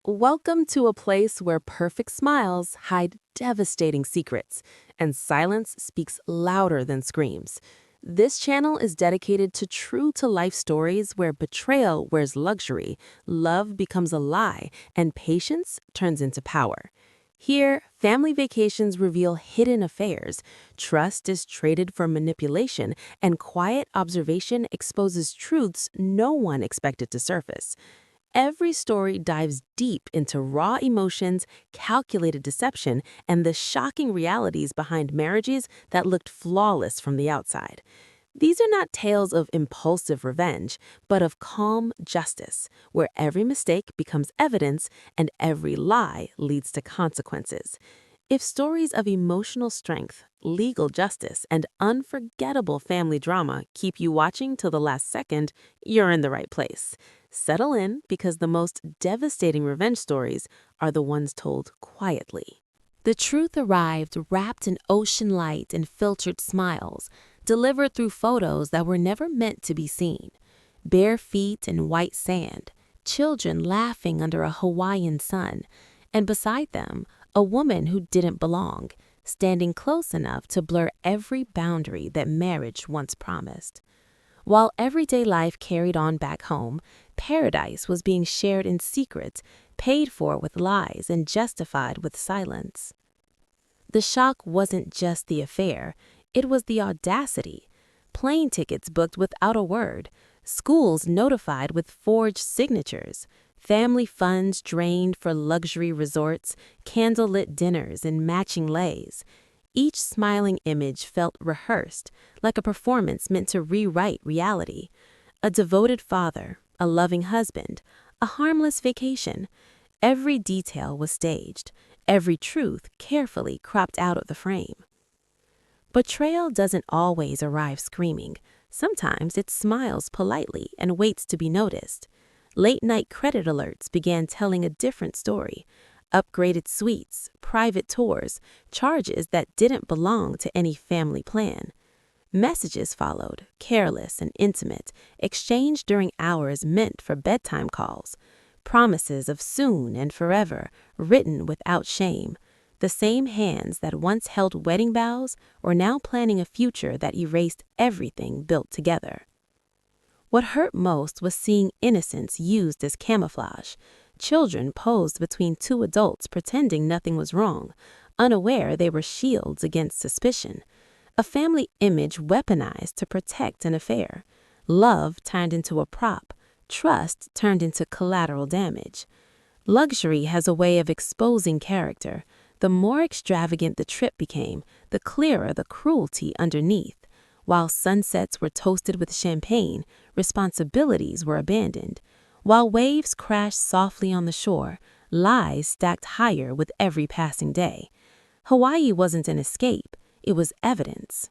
Welcome to a place where perfect smiles hide devastating secrets, and silence speaks louder than screams. This channel is dedicated to true-to-life stories where betrayal wears luxury, love becomes a lie, and patience turns into power. Here, family vacations reveal hidden affairs, trust is traded for manipulation, and quiet observation exposes truths no one expected to surface. Every story dives deep into raw emotions, calculated deception, and the shocking realities behind marriages that looked flawless from the outside. These are not tales of impulsive revenge, but of calm justice, where every mistake becomes evidence and every lie leads to consequences. If stories of emotional strength, legal justice, and unforgettable family drama keep you watching till the last second, you're in the right place. Settle in because the most devastating revenge stories are the ones told quietly. The truth arrived wrapped in ocean light and filtered smiles, delivered through photos that were never meant to be seen. Bare feet in white sand, children laughing under a Hawaiian sun, and beside them, a woman who didn't belong, standing close enough to blur every boundary that marriage once promised. While everyday life carried on back home, paradise was being shared in secret, paid for with lies, and justified with silence. The shock wasn't just the affair, it was the audacity. Plane tickets booked without a word, schools notified with forged signatures, family funds drained for luxury resorts, candlelit dinners, and matching leis. Each smiling image felt rehearsed, like a performance meant to rewrite reality. A devoted father, a loving husband, a harmless vacation. Every detail was staged, every truth carefully cropped out of the frame. Betrayal doesn't always arrive screaming. Sometimes it smiles politely and waits to be noticed. Late-night credit alerts began telling a different story. Upgraded suites, private tours, charges that didn't belong to any family plan. Messages followed, careless and intimate, exchanged during hours meant for bedtime calls. Promises of soon and forever, written without shame. The same hands that once held wedding vows were now planning a future that erased everything built together. What hurt most was seeing innocence used as camouflage. Children posed between two adults pretending nothing was wrong, unaware they were shields against suspicion. A family image weaponized to protect an affair. Love turned into a prop. Trust turned into collateral damage. Luxury has a way of exposing character. The more extravagant the trip became, the clearer the cruelty underneath. While sunsets were toasted with champagne, responsibilities were abandoned. While waves crashed softly on the shore, lies stacked higher with every passing day. Hawaii wasn't an escape, it was evidence.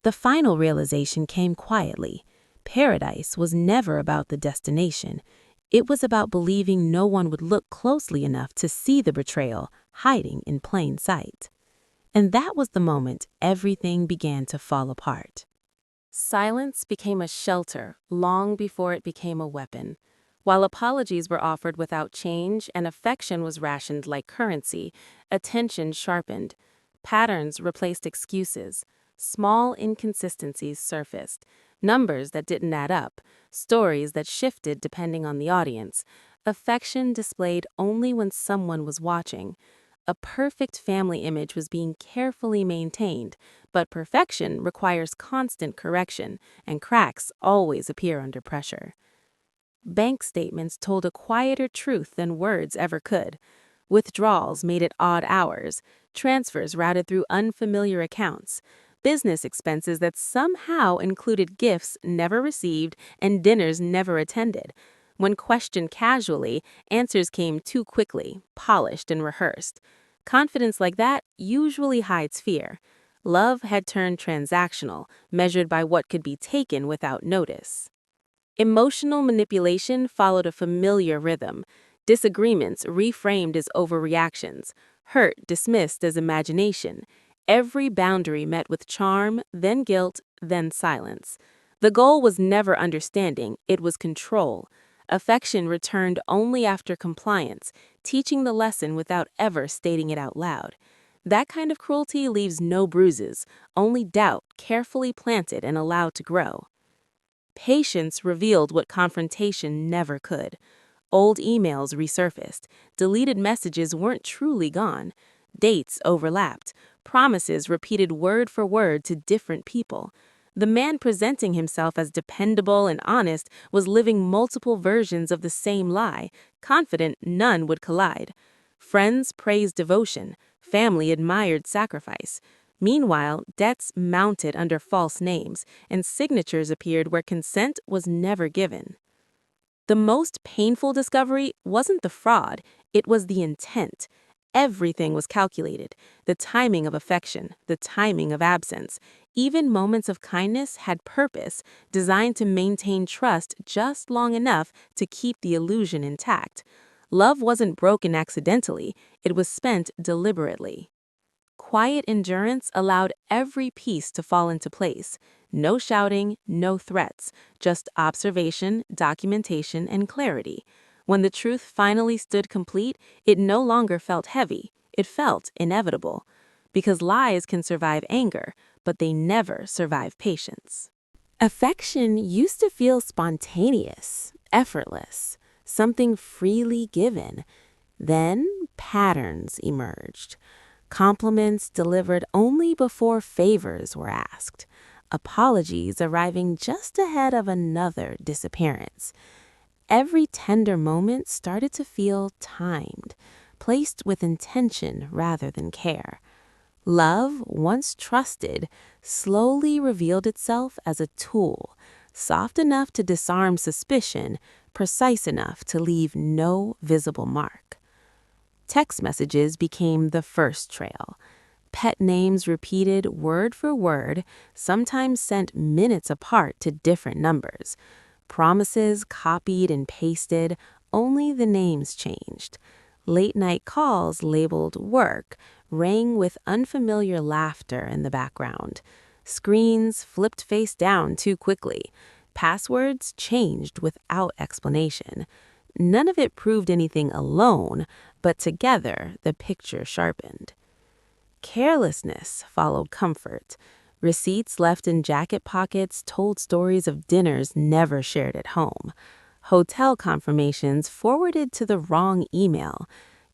The final realization came quietly. Paradise was never about the destination. It was about believing no one would look closely enough to see the betrayal hiding in plain sight. And that was the moment everything began to fall apart. Silence became a shelter long before it became a weapon. While apologies were offered without change and affection was rationed like currency, attention sharpened. Patterns replaced excuses. Small inconsistencies surfaced. Numbers that didn't add up. Stories that shifted depending on the audience. Affection displayed only when someone was watching. A perfect family image was being carefully maintained, but perfection requires constant correction, and cracks always appear under pressure. Bank statements told a quieter truth than words ever could. Withdrawals made at odd hours, transfers routed through unfamiliar accounts, business expenses that somehow included gifts never received and dinners never attended. When questioned casually, answers came too quickly, polished and rehearsed. Confidence like that usually hides fear. Love had turned transactional, measured by what could be taken without notice. Emotional manipulation followed a familiar rhythm. Disagreements reframed as overreactions, hurt dismissed as imagination. Every boundary met with charm, then guilt, then silence. The goal was never understanding, it was control. Affection returned only after compliance, teaching the lesson without ever stating it out loud. That kind of cruelty leaves no bruises, only doubt carefully planted and allowed to grow. Patience revealed what confrontation never could. Old emails resurfaced, deleted messages weren't truly gone, dates overlapped, promises repeated word for word to different people. The man presenting himself as dependable and honest was living multiple versions of the same lie, confident none would collide. Friends praised devotion, family admired sacrifice. Meanwhile, debts mounted under false names, and signatures appeared where consent was never given. The most painful discovery wasn't the fraud, it was the intent. Everything was calculated: the timing of affection, the timing of absence. Even moments of kindness had purpose, designed to maintain trust just long enough to keep the illusion intact. Love wasn't broken accidentally, it was spent deliberately. Quiet endurance allowed every piece to fall into place. No shouting, no threats, just observation, documentation, and clarity. When the truth finally stood complete, it no longer felt heavy, it felt inevitable. Because lies can survive anger, but they never survive patience. Affection used to feel spontaneous, effortless, something freely given. Then patterns emerged. Compliments delivered only before favors were asked. Apologies arriving just ahead of another disappearance. Every tender moment started to feel timed, placed with intention rather than care. Love, once trusted, slowly revealed itself as a tool, soft enough to disarm suspicion, precise enough to leave no visible mark. Text messages became the first trail. Pet names repeated word for word, sometimes sent minutes apart to different numbers. Promises copied and pasted, only the names changed. Late-night calls labeled work rang with unfamiliar laughter in the background. Screens flipped face down too quickly. Passwords changed without explanation. None of it proved anything alone, but together the picture sharpened. Carelessness followed comfort. Receipts left in jacket pockets told stories of dinners never shared at home. Hotel confirmations forwarded to the wrong email.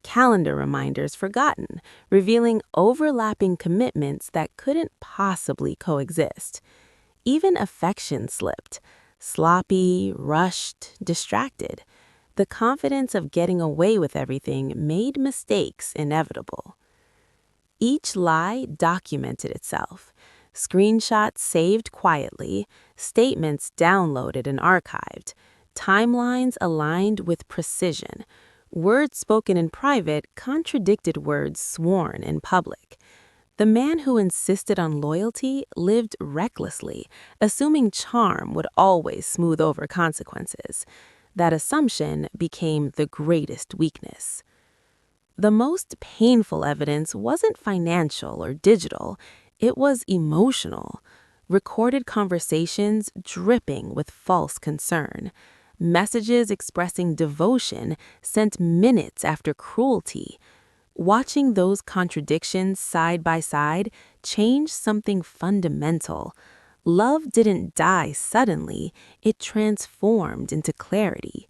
Calendar reminders forgotten, revealing overlapping commitments that couldn't possibly coexist. Even affection slipped. Sloppy, rushed, distracted. The confidence of getting away with everything made mistakes inevitable. Each lie documented itself. Screenshots saved quietly, statements downloaded and archived, timelines aligned with precision. Words spoken in private contradicted words sworn in public. The man who insisted on loyalty lived recklessly, assuming charm would always smooth over consequences. That assumption became the greatest weakness. The most painful evidence wasn't financial or digital, it was emotional. Recorded conversations dripping with false concern. Messages expressing devotion sent minutes after cruelty. Watching those contradictions side by side changed something fundamental. Love didn't die suddenly, it transformed into clarity.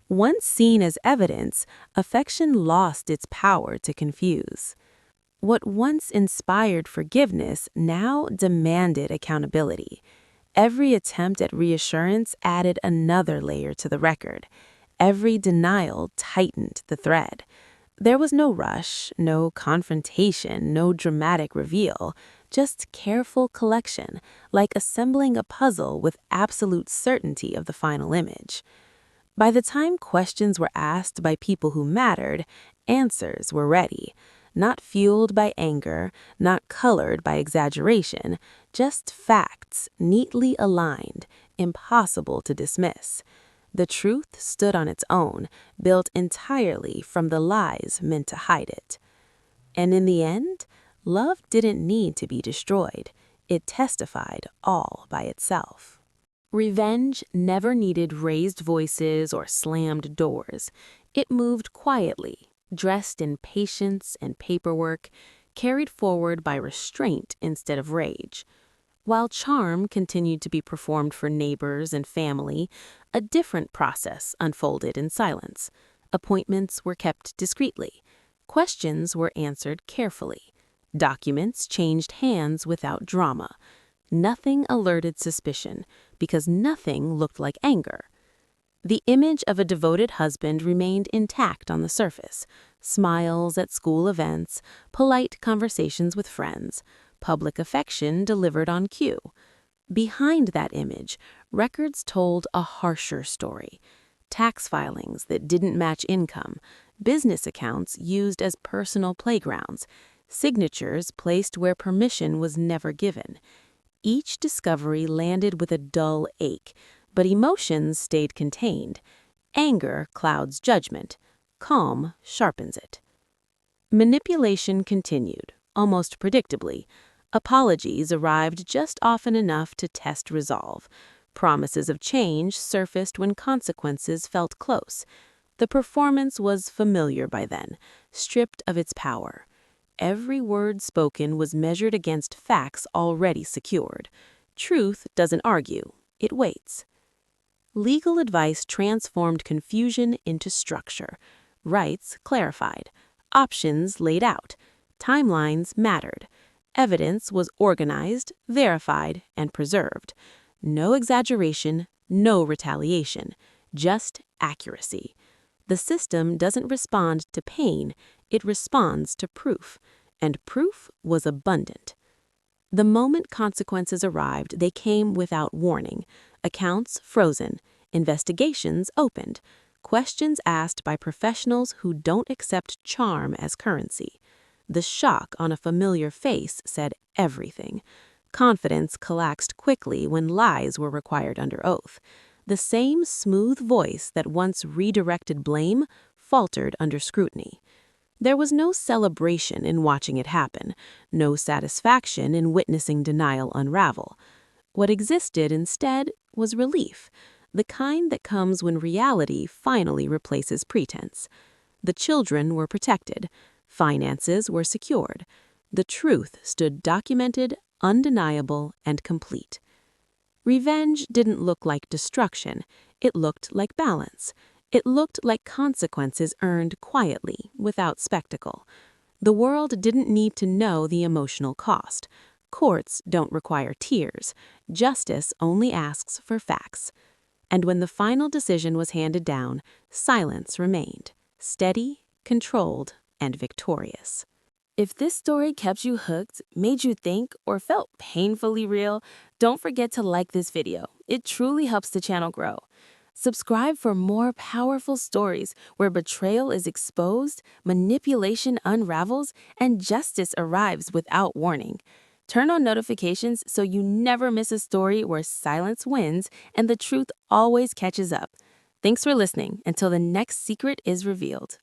Once seen as evidence, affection lost its power to confuse. What once inspired forgiveness now demanded accountability. Every attempt at reassurance added another layer to the record. Every denial tightened the thread. There was no rush, no confrontation, no dramatic reveal, just careful collection, like assembling a puzzle with absolute certainty of the final image. By the time questions were asked by people who mattered, answers were ready, not fueled by anger, not colored by exaggeration, just facts neatly aligned, impossible to dismiss. The truth stood on its own, built entirely from the lies meant to hide it. And in the end, love didn't need to be destroyed. It testified all by itself. Revenge never needed raised voices or slammed doors. It moved quietly, dressed in patience and paperwork, carried forward by restraint instead of rage. While charm continued to be performed for neighbors and family, a different process unfolded in silence. Appointments were kept discreetly. Questions were answered carefully. Documents changed hands without drama. Nothing alerted suspicion, because nothing looked like anger. The image of a devoted husband remained intact on the surface. Smiles at school events, polite conversations with friends, public affection delivered on cue. Behind that image, records told a harsher story. Tax filings that didn't match income, business accounts used as personal playgrounds, signatures placed where permission was never given. Each discovery landed with a dull ache, but emotions stayed contained. Anger clouds judgment. Calm sharpens it. Manipulation continued, almost predictably. Apologies arrived just often enough to test resolve. Promises of change surfaced when consequences felt close. The performance was familiar by then, stripped of its power. Every word spoken was measured against facts already secured. Truth doesn't argue, it waits. Legal advice transformed confusion into structure. Rights clarified. Options laid out. Timelines mattered. Evidence was organized, verified, and preserved. No exaggeration, no retaliation, just accuracy. The system doesn't respond to pain, it responds to proof, and proof was abundant. The moment consequences arrived, they came without warning. Accounts frozen, investigations opened, questions asked by professionals who don't accept charm as currency. The shock on a familiar face said everything. Confidence collapsed quickly when lies were required under oath. The same smooth voice that once redirected blame faltered under scrutiny. There was no celebration in watching it happen, no satisfaction in witnessing denial unravel. What existed instead was relief, the kind that comes when reality finally replaces pretense. The children were protected, finances were secured. The truth stood documented, undeniable, and complete. Revenge didn't look like destruction, it looked like balance. It looked like consequences earned quietly, without spectacle. The world didn't need to know the emotional cost. Courts don't require tears. Justice only asks for facts. And when the final decision was handed down, silence remained, steady, controlled, and victorious. If this story kept you hooked, made you think, or felt painfully real, don't forget to like this video. It truly helps the channel grow. Subscribe for more powerful stories where betrayal is exposed, manipulation unravels, and justice arrives without warning. Turn on notifications so you never miss a story where silence wins and the truth always catches up. Thanks for listening until the next secret is revealed.